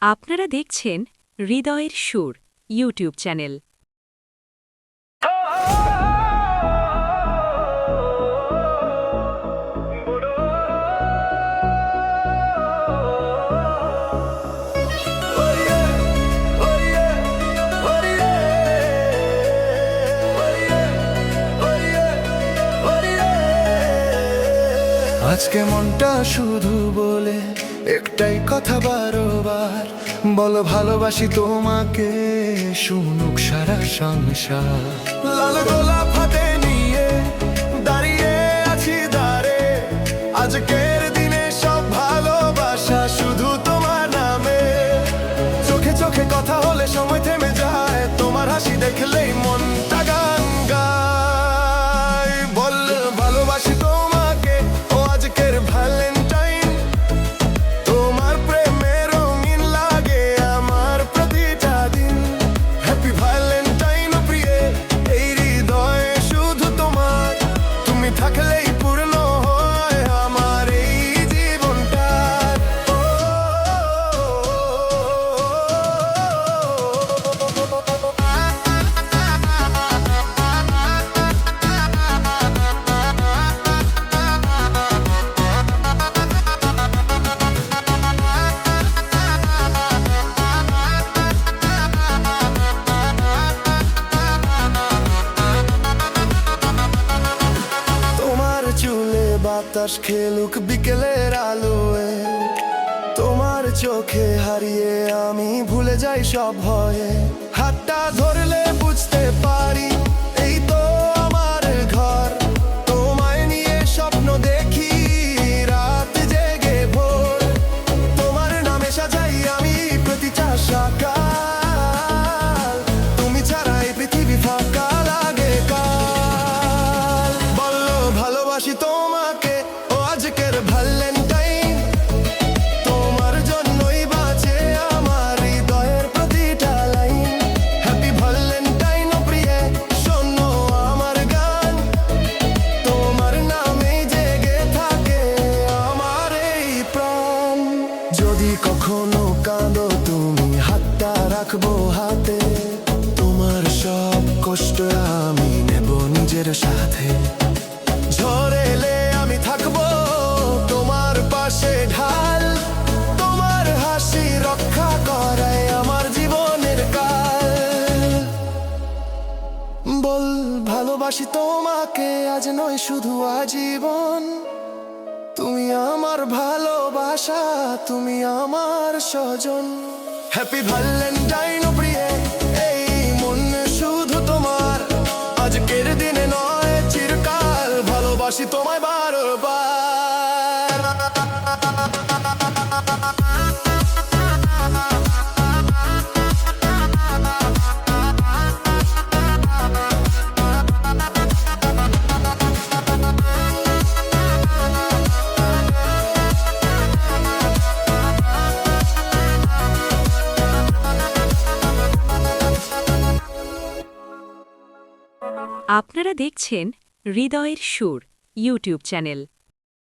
আপনারা দেখছেন হৃদয়ের সুর ইউটিউব চ্যানেল। আজকে মনটা শুধু বলে একটাই কথা বারবার, বলো ভালোবাসি তোমাকে, শুনুক সারা সংসার। লাল গোলাপ হাতে নিয়ে দাঁড়িয়ে আছি দাঁড়ে, আজকের দিনে সব ভালোবাসা শুধু তোমার নামে। চোখে চোখে কথা হলে সময় থেমে যায়, তোমার হাসি দেখলেই মনটা গান গায়। বল ভালোবাসি তোমাকে, ও আজকের ভ্যালেন্টাইন, তোমার প্রেমে রঙিন লাগে আমার প্রতিটা দিন। হ্যাপি ভ্যালেন্টাইন প্রিয়ে, এই হৃদয়ে শুধু তোমার, তুমি থাকলেই পূর্ণ হয় আমার এই জীবনটা। তোমার চুলে বাতাস খেলুক বিকেলের আলোয়, তোমার চোখে হারিয়ে আমি ভুলে যাই সব ভয়ে। হাতটা ধরলে বুঝতে পারি এই তো আমার ঘর, তোমায় নিয়ে স্বপ্ন দেখি রাত জেগে ভোর। তোমার নামে সাজাই আমি প্রতিটা সকাল, তুমি ছাড়া এই পৃথিবী ফাঁকা লাগে কাল। বললো ভালোবাসি তোমাকে, ও আজকের ভ্যালেন্টাইন, তোমার জন্যই বাঁচে আমার হৃদয়ের প্রতিটা লাইন। হ্যাপি ভ্যালেন্টাইন প্রিয়ে, শোনো আমার গান, তোমার নামেই জেগে থাকে আমার এই প্রাণ। যদি কখনো কাঁদো তুমি, হাতটা রাখবো হাতে, তোমার সব কষ্ট আমি নেব নিজের সাথে। ঝড় এলে আমি থাকবো তোমার পাশে ঢাল, তোমার হাসি রক্ষা করায় আমার জীবনের কাল। বল ভালোবাসি তোমাকে, আজ নয় শুধু আজীবন, তুমি আমার ভালোবাসা, তুমি আমার স্বজন। হ্যাপি ভ্যালেন্টাইন প্রিয়ে, এই মন শুধু তোমার, আজকের দিনে নয় চিরকাল ভালোবাসি তোমায় বারবার। আপনারা দেখছেন হৃদয়ের সুর ইউটিউব চ্যানেল।